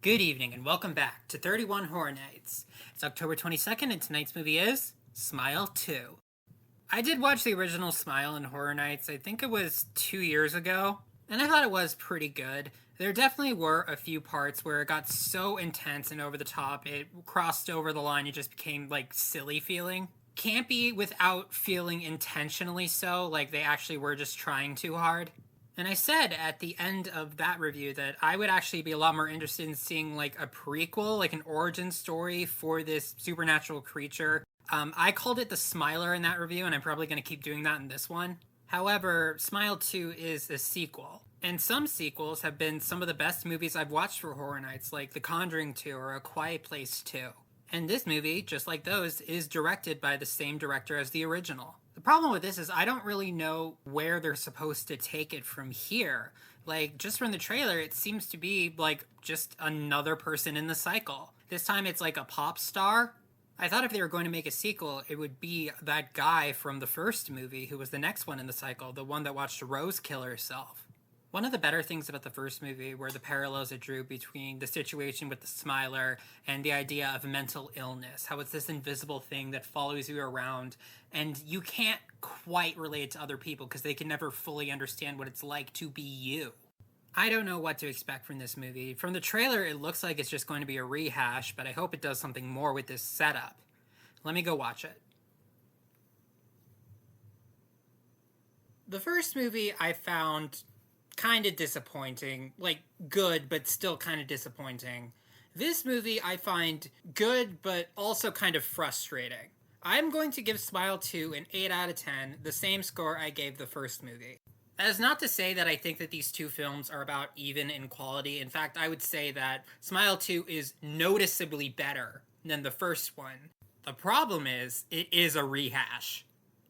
Good evening and welcome back to 31 Horror Nights. It's October 22nd and tonight's movie is Smile 2. I did watch the original Smile and Horror Nights, I think it was 2 years ago, and I thought it was pretty good. There definitely were a few parts where it got so intense and over the top, it crossed over the line, it just became like silly feeling. Campy without feeling intentionally so, like they actually were just trying too hard. And I said at the end of that review that I would actually be a lot more interested in seeing like a prequel, like an origin story for this supernatural creature. I called it the Smiler in that review, and I'm probably going to keep doing that in this one. However, Smile 2 is a sequel. And some sequels have been some of the best movies I've watched for Horror Nights, like The Conjuring 2 or A Quiet Place 2. And this movie, just like those, is directed by the same director as the original. The problem with this is I don't really know where they're supposed to take it from here. Like, just from the trailer, it seems to be, like, just another person in the cycle. This time it's like a pop star. I thought if they were going to make a sequel, it would be that guy from the first movie who was the next one in the cycle, the one that watched Rose kill herself. One of the better things about the first movie were the parallels it drew between the situation with the Smiler and the idea of mental illness, how it's this invisible thing that follows you around, and you can't quite relate to other people because they can never fully understand what it's like to be you. I don't know what to expect from this movie. From the trailer, it looks like it's just going to be a rehash, but I hope it does something more with this setup. Let me go watch it. The first movie I found kind of disappointing. Like, good, but still kind of disappointing. This movie I find good, but also kind of frustrating. I'm going to give Smile 2 an 8 out of 10, the same score I gave the first movie. That is not to say that I think that these two films are about even in quality. In fact, I would say that Smile 2 is noticeably better than the first one. The problem is, it is a rehash.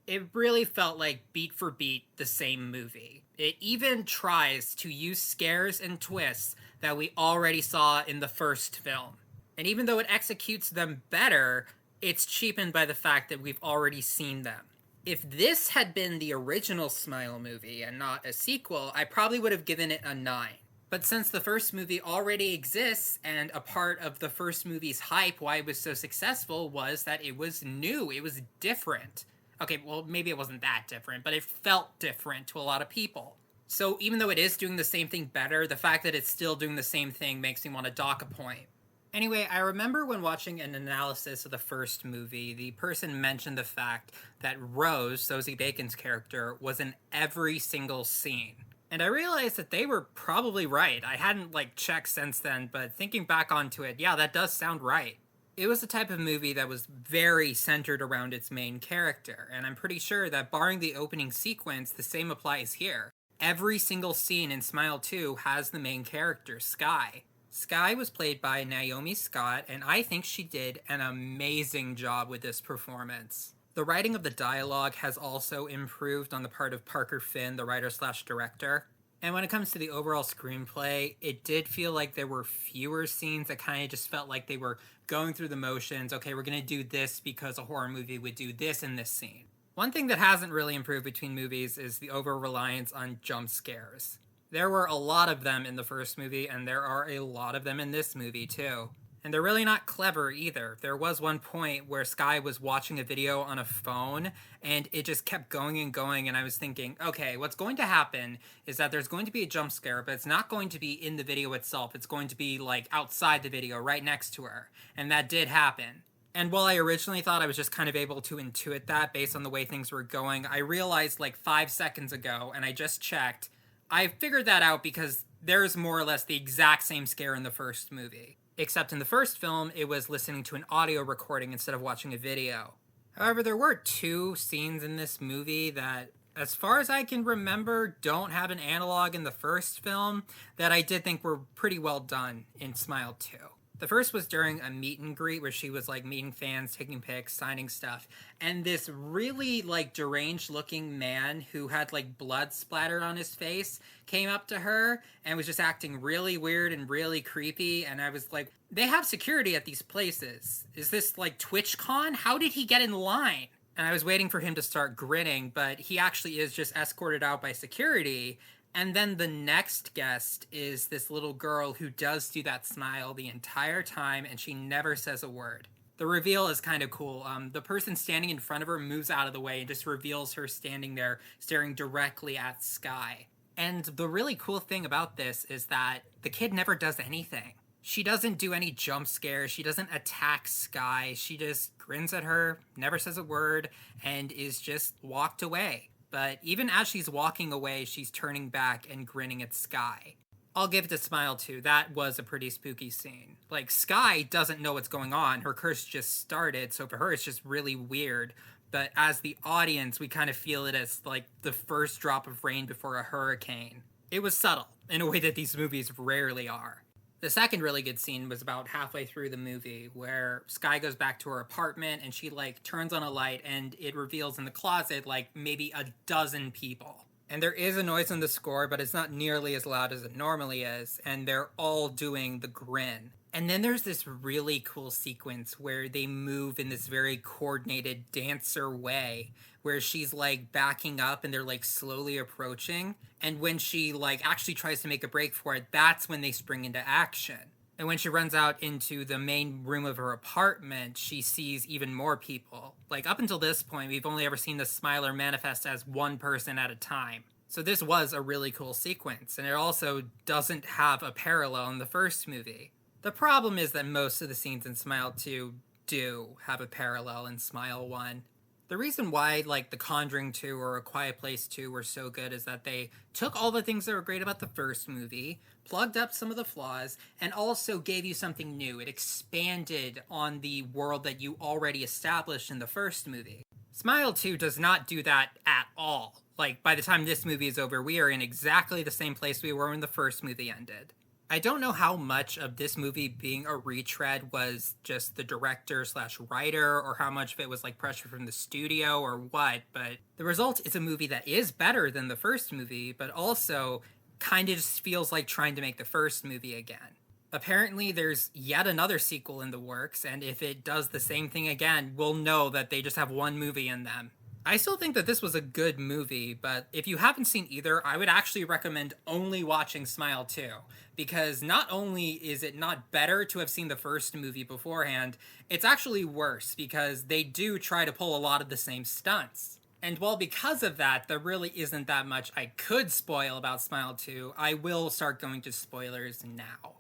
It really felt like beat for beat the same movie. It even tries to use scares and twists that we already saw in the first film. And even though it executes them better, it's cheapened by the fact that we've already seen them. If this had been the original Smile movie and not a sequel, I probably would have given it a 9. But since the first movie already exists, and a part of the first movie's hype, why it was so successful, was that it was new, it was different. Okay, well, maybe it wasn't that different, but it felt different to a lot of people. So even though it is doing the same thing better, the fact that it's still doing the same thing makes me want to dock a point. Anyway, I remember when watching an analysis of the first movie, the person mentioned the fact that Rose, Sosie Bacon's character, was in every single scene. And I realized that they were probably right. I hadn't, checked since then, but thinking back onto it, yeah, that does sound right. It was the type of movie that was very centered around its main character, and I'm pretty sure that barring the opening sequence, the same applies here. Every single scene in Smile 2 has the main character, Skye. Skye was played by Naomi Scott, and I think she did an amazing job with this performance. The writing of the dialogue has also improved on the part of Parker Finn, the writer/director. And when it comes to the overall screenplay, it did feel like there were fewer scenes that kind of just felt like they were going through the motions. Okay, we're going to do this because a horror movie would do this in this scene. One thing that hasn't really improved between movies is the over-reliance on jump scares. There were a lot of them in the first movie, and there are a lot of them in this movie, too. And they're really not clever either. There was one point where Skye was watching a video on a phone, and it just kept going and going, and I was thinking, okay, what's going to happen is that there's going to be a jump scare, but it's not going to be in the video itself. It's going to be, outside the video, right next to her. And that did happen. And while I originally thought I was just kind of able to intuit that based on the way things were going, I realized 5 seconds ago, and I just checked, I figured that out because there's more or less the exact same scare in the first movie. Except in the first film, it was listening to an audio recording instead of watching a video. However, there were 2 scenes in this movie that, as far as I can remember, don't have an analog in the first film that I did think were pretty well done in Smile 2. The first was during a meet and greet where she was meeting fans, taking pics, signing stuff, and this really deranged looking man who had blood splattered on his face came up to her and was just acting really weird and really creepy, and I was like, they have security at these places. Is this TwitchCon? How did he get in line? And I was waiting for him to start grinning, but he actually is just escorted out by security, And then the next guest is this little girl who does do that smile the entire time, and she never says a word. The reveal is kind of cool. The person standing in front of her moves out of the way and just reveals her standing there staring directly at Skye. And the really cool thing about this is that the kid never does anything. She doesn't do any jump scares. She doesn't attack Skye. She just grins at her, never says a word, and is just walked away. But even as she's walking away, she's turning back and grinning at Skye. I'll give it a smile too. That was a pretty spooky scene. Like, Skye doesn't know what's going on. Her curse just started, so for her it's just really weird. But as the audience, we kind of feel it as like the first drop of rain before a hurricane. It was subtle, in a way that these movies rarely are. The second really good scene was about halfway through the movie, where Skye goes back to her apartment and she like turns on a light and it reveals in the closet like maybe a dozen people. And there is a noise in the score, but it's not nearly as loud as it normally is, and they're all doing the grin. And then there's this really cool sequence where they move in this very coordinated dancer way, where she's like backing up and they're like slowly approaching. And when she like actually tries to make a break for it, that's when they spring into action. And when she runs out into the main room of her apartment, she sees even more people. Like, up until this point, we've only ever seen the Smiler manifest as one person at a time. So this was a really cool sequence, and it also doesn't have a parallel in the first movie. The problem is that most of the scenes in Smile 2 do have a parallel in Smile 1. The reason why, like, The Conjuring 2 or A Quiet Place 2 were so good is that they took all the things that were great about the first movie, plugged up some of the flaws, and also gave you something new. It expanded on the world that you already established in the first movie. Smile 2 does not do that at all. Like, by the time this movie is over, we are in exactly the same place we were when the first movie ended. I don't know how much of this movie being a retread was just the director slash writer, or how much of it was like pressure from the studio or what, but the result is a movie that is better than the first movie, but also kind of just feels like trying to make the first movie again. Apparently there's yet another sequel in the works, and if it does the same thing again, we'll know that they just have one movie in them. I still think that this was a good movie, but if you haven't seen either, I would actually recommend only watching Smile 2, because not only is it not better to have seen the first movie beforehand, it's actually worse, because they do try to pull a lot of the same stunts. And while because of that, there really isn't that much I could spoil about Smile 2, I will start going to spoilers now.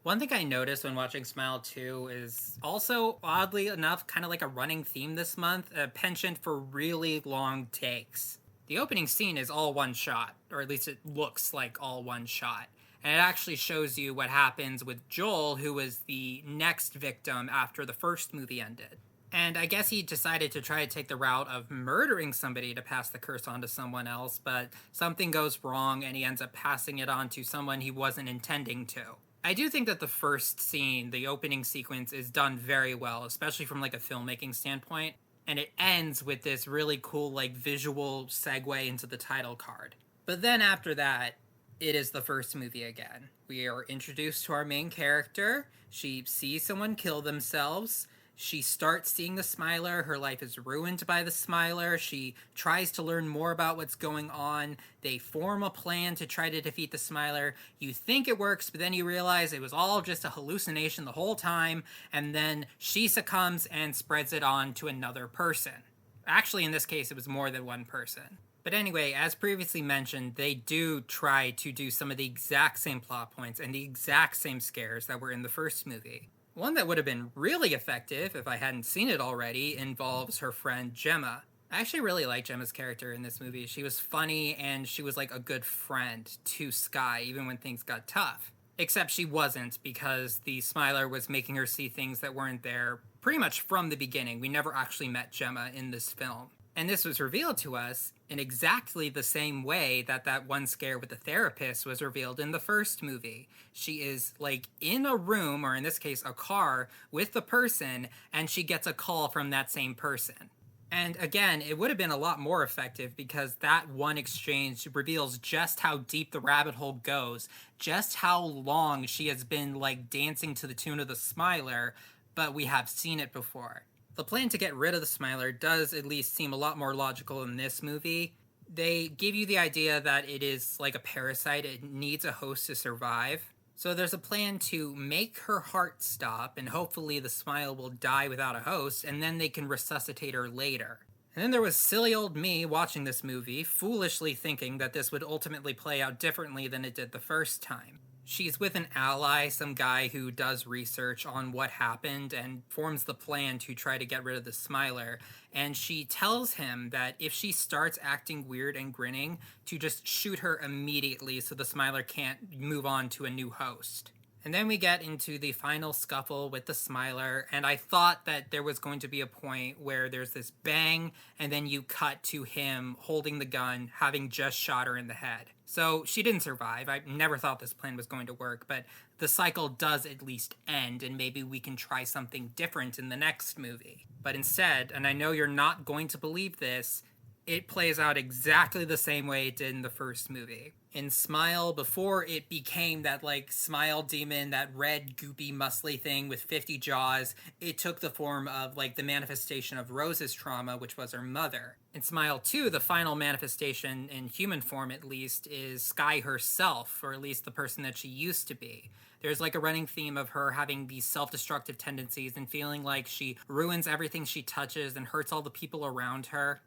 One thing I noticed when watching Smile 2 is also, oddly enough, kind of like a running theme this month, a penchant for really long takes. The opening scene is all one shot, or at least it looks like all one shot. And it actually shows you what happens with Joel, who was the next victim after the first movie ended. And I guess he decided to try to take the route of murdering somebody to pass the curse on to someone else, but something goes wrong and he ends up passing it on to someone he wasn't intending to. I do think that the first scene, the opening sequence, is done very well, especially from like a filmmaking standpoint. And it ends with this really cool like visual segue into the title card. But then after that, it is the first movie again. We are introduced to our main character. She sees someone kill themselves. She starts seeing the Smiler. Her life is ruined by the Smiler. She tries to learn more about what's going on. They form a plan to try to defeat the Smiler. You think it works, but then you realize it was all just a hallucination the whole time, and then she succumbs and spreads it on to another person. Actually, in this case, it was more than one person. But anyway, as previously mentioned, they do try to do some of the exact same plot points and the exact same scares that were in the first movie. One that would have been really effective, if I hadn't seen it already, involves her friend Gemma. I actually really like Gemma's character in this movie. She was funny, and she was like a good friend to Skye, even when things got tough. Except she wasn't, because the Smiler was making her see things that weren't there pretty much from the beginning. We never actually met Gemma in this film. And this was revealed to us in exactly the same way that that one scare with the therapist was revealed in the first movie. She is, like, in a room, or in this case, a car, with the person, and she gets a call from that same person. And again, it would have been a lot more effective because that one exchange reveals just how deep the rabbit hole goes, just how long she has been, like, dancing to the tune of the Smiler, but we have seen it before. The plan to get rid of the Smiler does at least seem a lot more logical in this movie. They give you the idea that it is like a parasite, it needs a host to survive. So there's a plan to make her heart stop, and hopefully the Smile will die without a host, and then they can resuscitate her later. And then there was silly old me watching this movie, foolishly thinking that this would ultimately play out differently than it did the first time. She's with an ally, some guy who does research on what happened and forms the plan to try to get rid of the Smiler. And she tells him that if she starts acting weird and grinning, to just shoot her immediately so the Smiler can't move on to a new host. And then we get into the final scuffle with the Smiler, and I thought that there was going to be a point where there's this bang, and then you cut to him holding the gun, having just shot her in the head. So she didn't survive. I never thought this plan was going to work, but the cycle does at least end, and maybe we can try something different in the next movie. But instead, and I know you're not going to believe this, it plays out exactly the same way it did in the first movie. In Smile, before it became that like smile demon, that red goopy muscly thing with 50 jaws, it took the form of like the manifestation of Rose's trauma, which was her mother. In Smile 2, the final manifestation, in human form at least, is Skye herself, or at least the person that she used to be. There's like a running theme of her having these self-destructive tendencies and feeling like she ruins everything she touches and hurts all the people around her.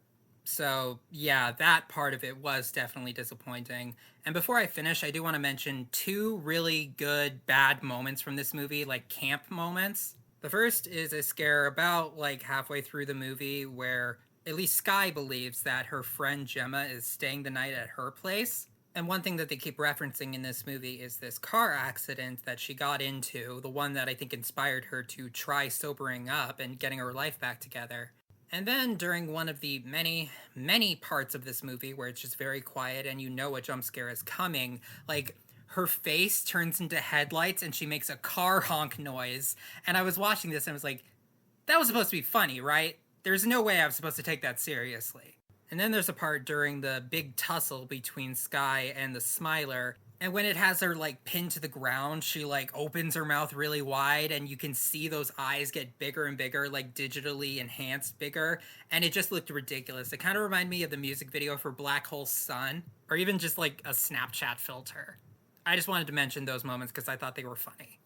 So, yeah, that part of it was definitely disappointing. And before I finish, I do want to mention two really good bad moments from this movie, like camp moments. The first is a scare about like halfway through the movie where at least Skye believes that her friend Gemma is staying the night at her place. And one thing that they keep referencing in this movie is this car accident that she got into, the one that I think inspired her to try sobering up and getting her life back together. And then during one of the many, many parts of this movie where it's just very quiet and you know a jump scare is coming, like her face turns into headlights and she makes a car honk noise. And I was watching this and I was like, that was supposed to be funny, right? There's no way I was supposed to take that seriously. And then there's a part during the big tussle between Skye and the Smiler. And when it has her like pinned to the ground, she like opens her mouth really wide and you can see those eyes get bigger and bigger, like digitally enhanced bigger. And it just looked ridiculous. It kind of reminded me of the music video for Black Hole Sun, or even just like a Snapchat filter. I just wanted to mention those moments because I thought they were funny.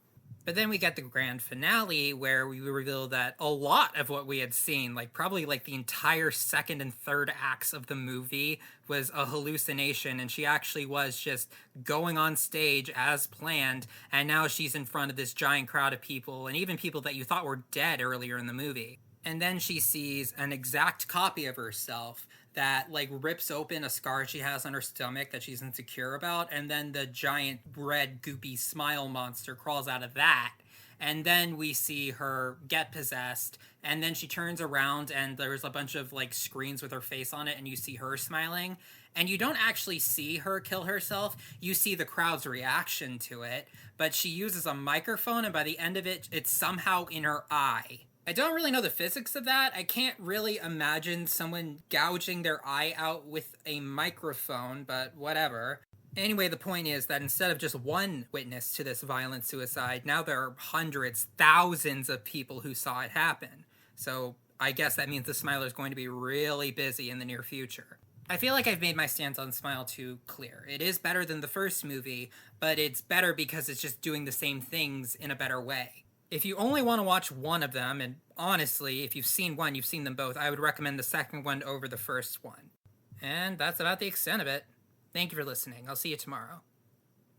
But then we get the grand finale where we reveal that a lot of what we had seen, like probably like the entire second and third acts of the movie, was a hallucination, and she actually was just going on stage as planned, and now she's in front of this giant crowd of people, and even people that you thought were dead earlier in the movie. And then she sees an exact copy of herself that like rips open a scar she has on her stomach that she's insecure about, and then the giant red goopy smile monster crawls out of that. And then we see her get possessed, and then she turns around and there's a bunch of like screens with her face on it, and you see her smiling, and you don't actually see her kill herself, you see the crowd's reaction to it, but she uses a microphone, and by the end of it, it's somehow in her eye. I don't really know the physics of that. I can't really imagine someone gouging their eye out with a microphone, but whatever. Anyway, the point is that instead of just one witness to this violent suicide, now there are hundreds, thousands of people who saw it happen. So I guess that means the Smiler is going to be really busy in the near future. I feel like I've made my stance on Smile 2 clear. It is better than the first movie, but it's better because it's just doing the same things in a better way. If you only want to watch one of them, and honestly, if you've seen one, you've seen them both, I would recommend the second one over the first one. And that's about the extent of it. Thank you for listening. I'll see you tomorrow.